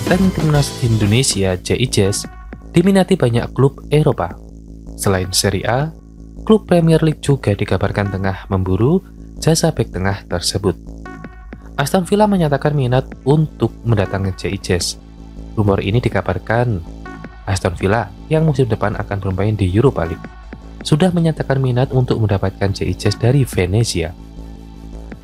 Kapten timnas Indonesia JIJS diminati banyak klub Eropa. Selain Serie A, klub Premier League juga dikabarkan tengah memburu jasa bek tengah tersebut. Aston Villa menyatakan minat untuk mendatangi JIJS. Rumor ini dikabarkan Aston Villa yang musim depan akan bermain di Europa League sudah menyatakan minat untuk mendapatkan JIJS dari Venezia.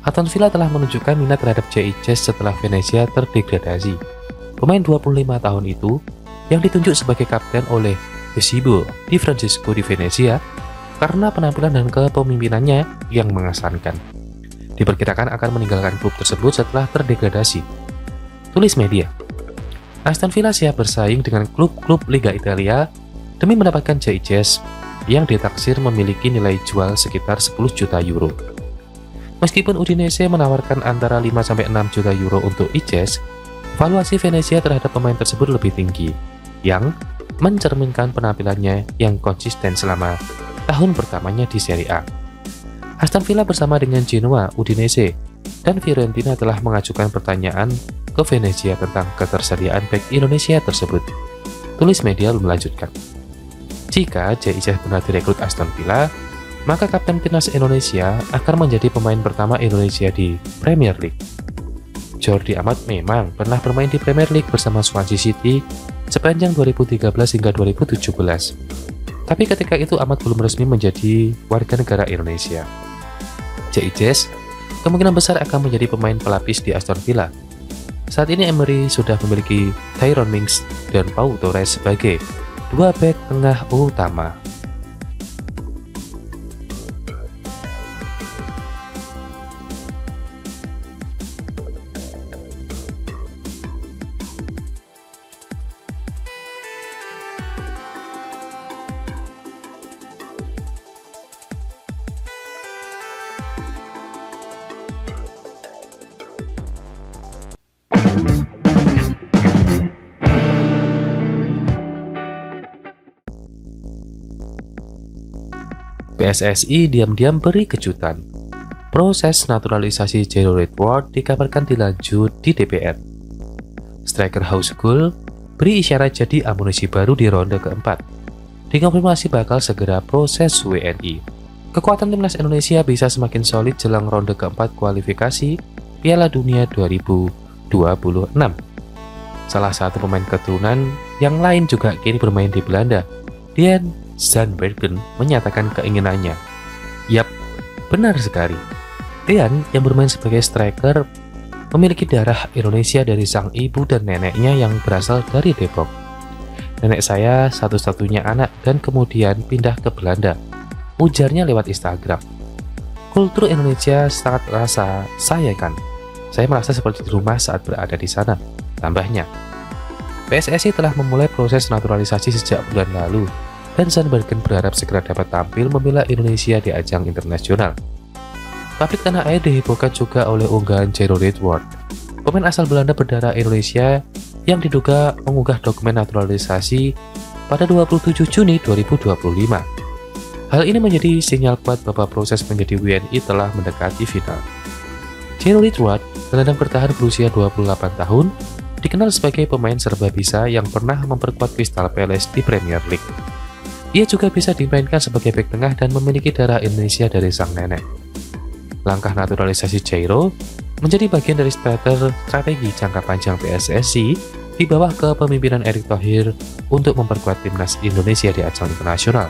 Aston Villa telah menunjukkan minat terhadap JIJS setelah Venezia terdegradasi. Pemain 25 tahun itu yang ditunjuk sebagai kapten oleh Visibo di Francisco di Venezia karena penampilan dan kepemimpinannya yang mengesankan. Diperkirakan akan meninggalkan klub tersebut setelah terdegradasi. Tulis media, Aston Villa siap bersaing dengan klub-klub Liga Italia demi mendapatkan JIJS yang ditaksir memiliki nilai jual sekitar 10 juta euro. Meskipun Udinese menawarkan antara 5-6 juta euro untuk IJS, valuasi Venezia terhadap pemain tersebut lebih tinggi, yang mencerminkan penampilannya yang konsisten selama tahun pertamanya di Serie A. Aston Villa bersama dengan Genoa, Udinese, dan Fiorentina telah mengajukan pertanyaan ke Venezia tentang ketersediaan bek Indonesia tersebut. Tulis media melanjutkan, jika JIJS benar direkrut Aston Villa, maka Kapten Timnas Indonesia akan menjadi pemain pertama Indonesia di Premier League. Jordi Amat memang pernah bermain di Premier League bersama Swansea City sepanjang 2013 hingga 2017. Tapi ketika itu Amat belum resmi menjadi warga negara Indonesia. JIJS kemungkinan besar akan menjadi pemain pelapis di Aston Villa. Saat ini Emery sudah memiliki Tyrone Mings dan Pau Torres sebagai dua bek tengah utama. PSSI diam-diam beri kejutan. Proses naturalisasi Jairo Edward dikabarkan dilanjut di DPR. Striker House Goal beri isyarat jadi amunisi baru di ronde keempat. Dikonfirmasi bakal segera proses WNI. Kekuatan timnas Indonesia bisa semakin solid jelang ronde keempat kualifikasi Piala Dunia 2026. Salah satu pemain keturunan yang lain juga kini bermain di Belanda, Dean Zandbergen, menyatakan keinginannya. Yap, benar sekali. Dean yang bermain sebagai striker memiliki darah Indonesia dari sang ibu dan neneknya yang berasal dari Depok. Nenek saya satu-satunya anak dan kemudian pindah ke Belanda, ujarnya lewat Instagram. Kultur Indonesia sangat terasa saya kan. Saya merasa seperti di rumah saat berada di sana, tambahnya. PSSI telah memulai proses naturalisasi sejak bulan lalu, dan Zandbergen berharap segera dapat tampil membela Indonesia di ajang internasional. Publik tanah air dihebohkan juga oleh unggahan Jairo Edward, pemain asal Belanda berdarah Indonesia yang diduga mengunggah dokumen naturalisasi pada 27 Juni 2025. Hal ini menjadi sinyal kuat bahwa proses menjadi WNI telah mendekati final. Jairo Edward, gelandang bertahan berusia 28 tahun, dikenal sebagai pemain serba bisa yang pernah memperkuat Crystal Palace di Premier League. Ia juga bisa dimainkan sebagai bek tengah dan memiliki darah Indonesia dari sang nenek. Langkah naturalisasi Jairo menjadi bagian dari strategi jangka panjang PSSI di bawah kepemimpinan Erick Thohir untuk memperkuat timnas Indonesia di ajang internasional.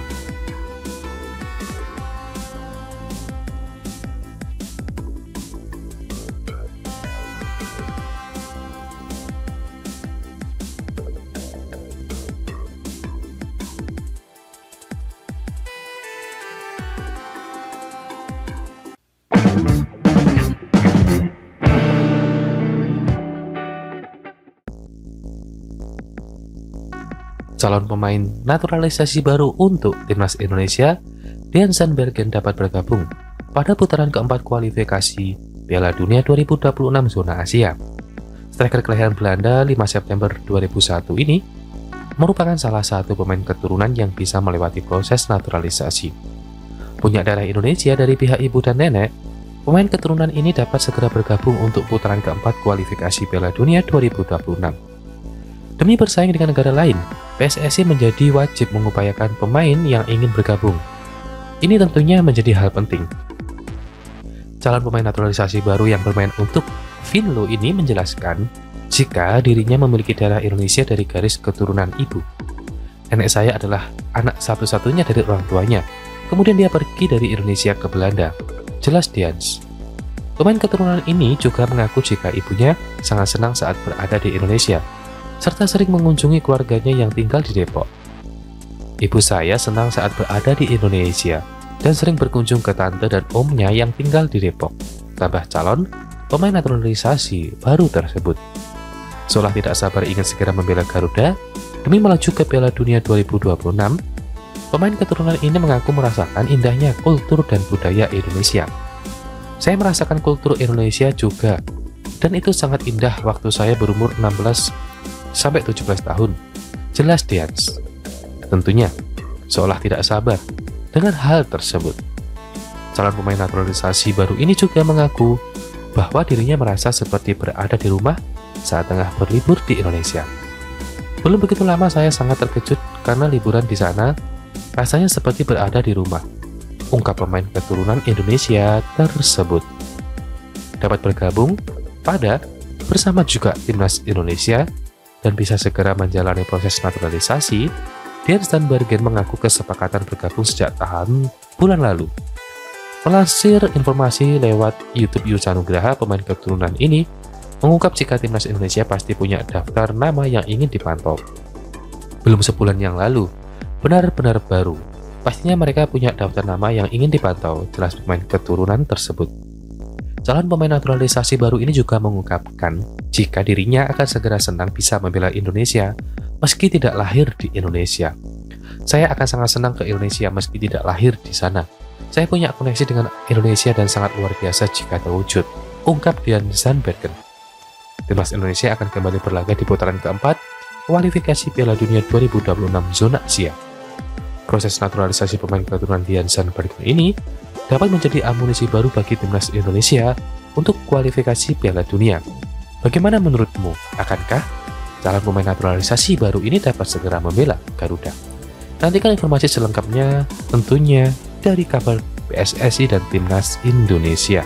Calon pemain naturalisasi baru untuk timnas Indonesia, Dean Zandbergen dapat bergabung pada putaran keempat kualifikasi Piala Dunia 2026 zona Asia. Striker kelahiran Belanda 5 September 2001 ini merupakan salah satu pemain keturunan yang bisa melewati proses naturalisasi. Punya darah Indonesia dari pihak ibu dan nenek, pemain keturunan ini dapat segera bergabung untuk putaran keempat kualifikasi Piala Dunia 2026. Demi bersaing dengan negara lain, PSSI menjadi wajib mengupayakan pemain yang ingin bergabung. Ini tentunya menjadi hal penting. Calon pemain naturalisasi baru yang bermain untuk Vinlo ini menjelaskan jika dirinya memiliki darah Indonesia dari garis keturunan ibu. Nenek saya adalah anak satu-satunya dari orang tuanya. Kemudian dia pergi dari Indonesia ke Belanda. Jelas Dians. Pemain keturunan ini juga mengaku jika ibunya sangat senang saat berada di Indonesia, serta sering mengunjungi keluarganya yang tinggal di Depok. Ibu saya senang saat berada di Indonesia dan sering berkunjung ke tante dan omnya yang tinggal di Depok, tambah calon pemain naturalisasi baru tersebut. Seolah tidak sabar ingin segera membela Garuda demi melaju ke Piala Dunia 2026, pemain keturunan ini mengaku merasakan indahnya kultur dan budaya Indonesia. Saya merasakan kultur Indonesia juga, dan itu sangat indah waktu saya berumur 16 sampai 17 tahun. Jelas Dians. Tentunya, seolah tidak sabar dengan hal tersebut. Calon pemain naturalisasi baru ini juga mengaku bahwa dirinya merasa seperti berada di rumah saat tengah berlibur di Indonesia. Belum begitu lama saya sangat terkejut karena liburan di sana rasanya seperti berada di rumah, ungkap pemain keturunan Indonesia tersebut. Dapat bergabung bersama juga timnas Indonesia dan bisa segera menjalani proses naturalisasi, Dians dan Bergen mengaku kesepakatan bergabung sejak bulan lalu. Melansir informasi lewat YouTube Yusa Nugraha, pemain keturunan ini mengungkap jika timnas Indonesia pasti punya daftar nama yang ingin dipantau. Belum sebulan yang lalu, benar-benar baru. Pastinya mereka punya daftar nama yang ingin dipantau, jelas pemain keturunan tersebut. Calon pemain naturalisasi baru ini juga mengungkapkan jika dirinya akan segera senang bisa membela Indonesia meski tidak lahir di Indonesia. Saya akan sangat senang ke Indonesia meski tidak lahir di sana. Saya punya koneksi dengan Indonesia dan sangat luar biasa jika terwujud, ungkap Dians dan Bergen. Timnas Indonesia akan kembali berlaga di putaran keempat kualifikasi Piala Dunia 2026 zona Asia. Proses naturalisasi pemain keturunan Dians dan Bergen ini dapat menjadi amunisi baru bagi timnas Indonesia untuk kualifikasi Piala Dunia. Bagaimana menurutmu? Akankah calon pemain naturalisasi baru ini dapat segera membela Garuda? Nantikan informasi selengkapnya tentunya dari kabar PSSI dan timnas Indonesia.